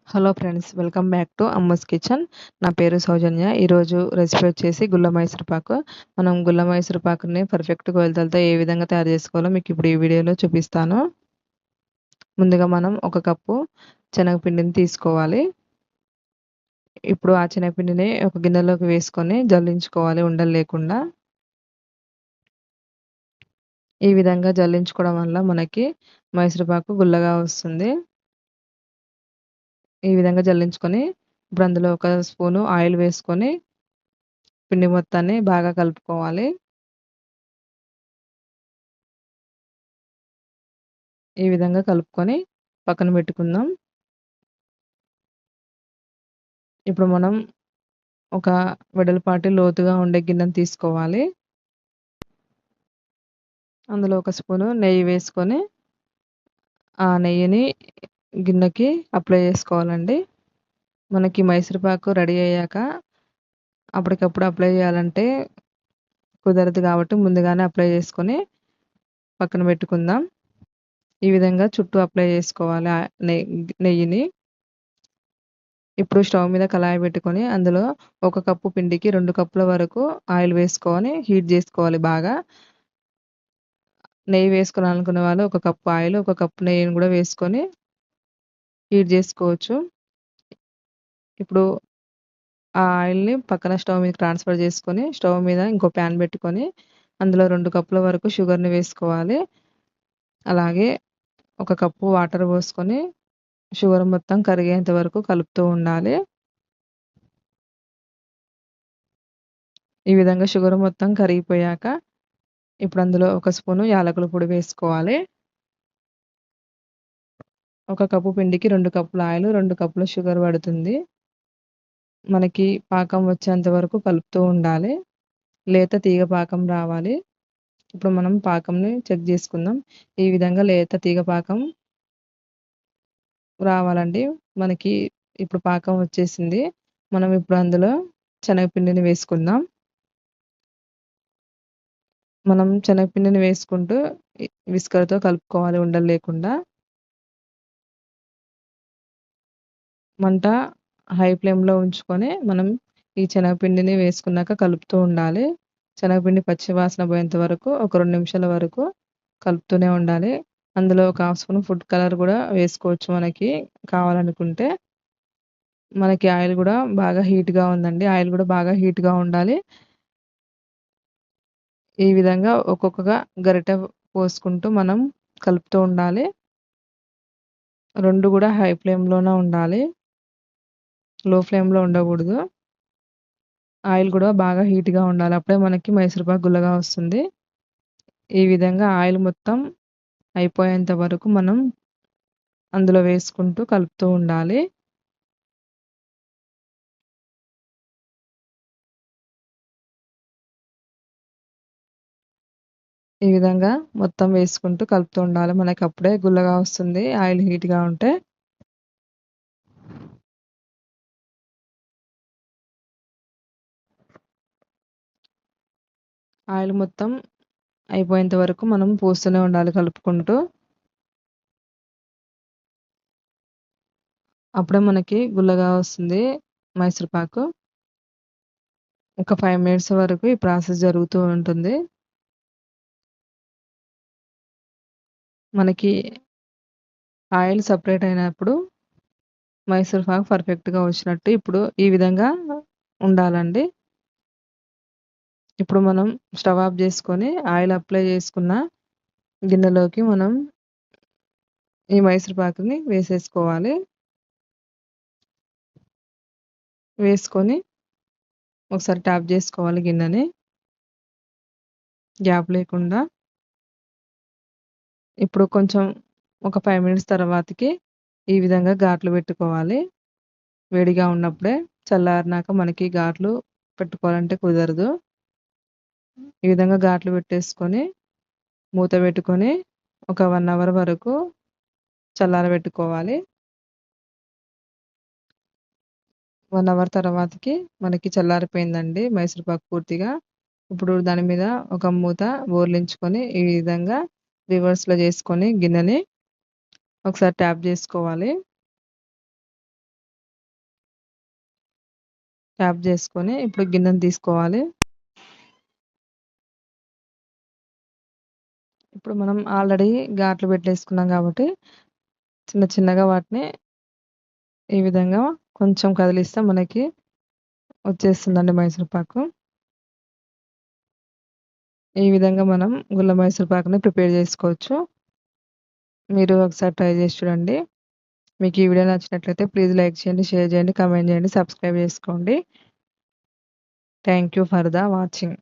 Hello friends, welcome back to Amma's kitchen. నా పేరు సౌజన్య. ఈరోజు రెసిపీ వచ్చేసి గుల్ల మైసూరుపాకు. మనం గుల్ల మైసూరుపాకుని పర్ఫెక్ట్ కొలతలతో ఏ విధంగా తయారు చేసుకోవాలో మీకు ఇప్పుడు ఈ వీడియోలో చూపిస్తాను. ముందుగా మనం ఒక కప్పు శనగపిండిని తీసుకోవాలి. ఇప్పుడు ఆ శనగపిండిని ఒక గిన్నెలోకి వేసుకొని జల్లించుకోవాలి ఉండలు లేకుండా. ఈ విధంగా జల్లించుకోవడం వల్ల మనకి మైసూరుపాకు గుల్లగా వస్తుంది. ఈ విధంగా జల్లించుకొని ఇప్పుడు అందులో ఒక స్పూను ఆయిల్ వేసుకొని పిండి మొత్తాన్ని బాగా కలుపుకోవాలి. ఈ విధంగా కలుపుకొని పక్కన పెట్టుకుందాం. ఇప్పుడు మనం ఒక వెడల్పాటి లోతుగా ఉండే గిన్నెను తీసుకోవాలి. అందులో ఒక స్పూను నెయ్యి వేసుకొని ఆ నెయ్యిని గిన్నెకి అప్లై చేసుకోవాలండి. మనకి మైసూరుపాకు రెడీ అయ్యాక అప్పటికప్పుడు అప్లై చేయాలంటే కుదరదు కాబట్టి ముందుగానే అప్లై చేసుకొని పక్కన పెట్టుకుందాం. ఈ విధంగా చుట్టూ అప్లై చేసుకోవాలి నెయ్యిని. ఇప్పుడు స్టవ్ మీద కళాయి పెట్టుకొని అందులో ఒక కప్పు పిండికి 2 కప్పుల వరకు ఆయిల్ వేసుకొని హీట్ చేసుకోవాలి బాగా. నెయ్యి వేసుకోవాలనుకునే వాళ్ళు ఒక కప్పు ఆయిల్, ఒక కప్పు నెయ్యిని కూడా వేసుకొని హీట్ చేసుకోవచ్చు. ఇప్పుడు ఆ ఆయిల్‌ని పక్కన స్టవ్ మీదకి ట్రాన్స్‌ఫర్ చేసుకొని స్టవ్ మీద ఇంకో ప్యాన్ పెట్టుకొని అందులో 2 కప్పుల వరకు షుగర్‌ని వేసుకోవాలి. అలాగే ఒక కప్పు వాటర్ పోసుకొని షుగర్ మొత్తం కరిగేంత వరకు కలుపుతూ ఉండాలి. ఈ విధంగా షుగర్ మొత్తం కరిగిపోయాక ఇప్పుడు అందులో ఒక స్పూను యాలకుల పొడి వేసుకోవాలి. ఒక కప్పు పిండికి 2 కప్పుల ఆయిల్, 2 కప్పుల షుగర్ పడుతుంది. మనకి పాకం వచ్చేంత వరకు కలుపుతూ ఉండాలి. లేత తీగ పాకం రావాలి. ఇప్పుడు మనం పాకంని చెక్ చేసుకుందాం. ఈ విధంగా లేత తీగ పాకం రావాలండి. మనకి ఇప్పుడు పాకం వచ్చేసింది. మనం ఇప్పుడు అందులో శనగపిండిని వేసుకుందాం. మనం శనగపిండిని వేసుకుంటూ విస్కర్‌తో కలుపుకోవాలి ఉండలు లేకుండా. మంట హై ఫ్లేమ్‌లో ఉంచుకొని మనం ఈ శనగపిండిని వేసుకున్నాక కలుపుతూ ఉండాలి. శనగపిండి పచ్చి వాసన పోయేంత వరకు ఒక 2 నిమిషాల వరకు కలుపుతూనే ఉండాలి. అందులో ఒక హాఫ్ స్పూన్ ఫుడ్ కలర్ కూడా వేసుకోవచ్చు మనకి కావాలనుకుంటే. మనకి ఆయిల్ కూడా బాగా హీట్‌గా ఉందండి. ఆయిల్ కూడా బాగా హీట్‌గా ఉండాలి. ఈ విధంగా ఒక్కొక్కగా గరిటె పోసుకుంటూ మనం కలుపుతూ ఉండాలి. 2 కూడా హై ఫ్లేమ్‌లోనే ఉండాలి. లో ఫ్లేమ్‌లో ఉండకూడదు. ఆయిల్ కూడా బాగా హీట్‌గా ఉండాలి. అప్పుడే మనకి మైసూరుపాకు గుల్లగా వస్తుంది. ఈ విధంగా ఆయిల్ మొత్తం అయిపోయేంత వరకు మనం అందులో వేసుకుంటూ కలుపుతూ ఉండాలి. ఈ విధంగా మొత్తం వేసుకుంటూ కలుపుతూ ఉండాలి. మనకి అప్పుడే గుల్లగా వస్తుంది ఆయిల్ హీట్‌గా ఉంటే. ఆయిల్ మొత్తం అయిపోయేంత వరకు మనం పోస్తూనే ఉండాలి కలుపుకుంటూ. అప్పుడే మనకి గుల్లగా వస్తుంది మైసూరుపాకు. ఒక 5 మినిట్స్ వరకు ఈ ప్రాసెస్ జరుగుతూ ఉంటుంది. మనకి ఆయిల్ సెపరేట్ అయినప్పుడు మైసూరుపాకు పర్ఫెక్ట్‌గా వచ్చినట్టు. ఇప్పుడు ఈ విధంగా ఉండాలండి. ఇప్పుడు మనం స్టవ్ ఆఫ్ చేసుకొని ఆయిల్ అప్లై చేసుకున్న గిన్నెలోకి మనం ఈ మైసూరుపాకుని వేసేసుకోవాలి. వేసుకొని ఒకసారి ట్యాప్ చేసుకోవాలి గిన్నెని గ్యాప్ లేకుండా. ఇప్పుడు కొంచెం ఒక 5 మినిట్స్ తర్వాతకి ఈ విధంగా ఘాట్లు పెట్టుకోవాలి. వేడిగా ఉన్నప్పుడే. చల్లారినాక మనకి ఘాట్లు పెట్టుకోవాలంటే కుదరదు. ఈ విధంగా ఘాట్లు పెట్టేసుకొని మూత పెట్టుకొని ఒక 1 అవర్ వరకు చల్లారబెట్టుకోవాలి. 1 అవర్ తర్వాతకి మనకి చల్లారిపోయిందండి మైసూరుపాకు పూర్తిగా. ఇప్పుడు దాని మీద ఒక మూత బోర్లించుకొని ఈ విధంగా రివర్స్‌లో చేసుకొని గిన్నెని ఒకసారి ట్యాప్ చేసుకోవాలి. ట్యాప్ చేసుకొని ఇప్పుడు గిన్నెని తీసుకోవాలి. ఇప్పుడు మనం ఆల్రెడీ ఘాట్లు పెట్టేసుకున్నాం కాబట్టి చిన్న చిన్నగా వాటిని ఈ విధంగా కొంచెం కదిలిస్తే మనకి వచ్చేస్తుందండి మైసూర్ పాకు. ఈ విధంగా మనం గుల్ల మైసూర్ పాకుని ప్రిపేర్ చేసుకోవచ్చు. మీరు ఒకసారి ట్రై చేసి చూడండి. మీకు ఈ వీడియో నచ్చినట్లయితే ప్లీజ్ లైక్ చేయండి, షేర్ చేయండి, కామెంట్ చేయండి, సబ్స్క్రైబ్ చేసుకోండి. Thank you for the watching.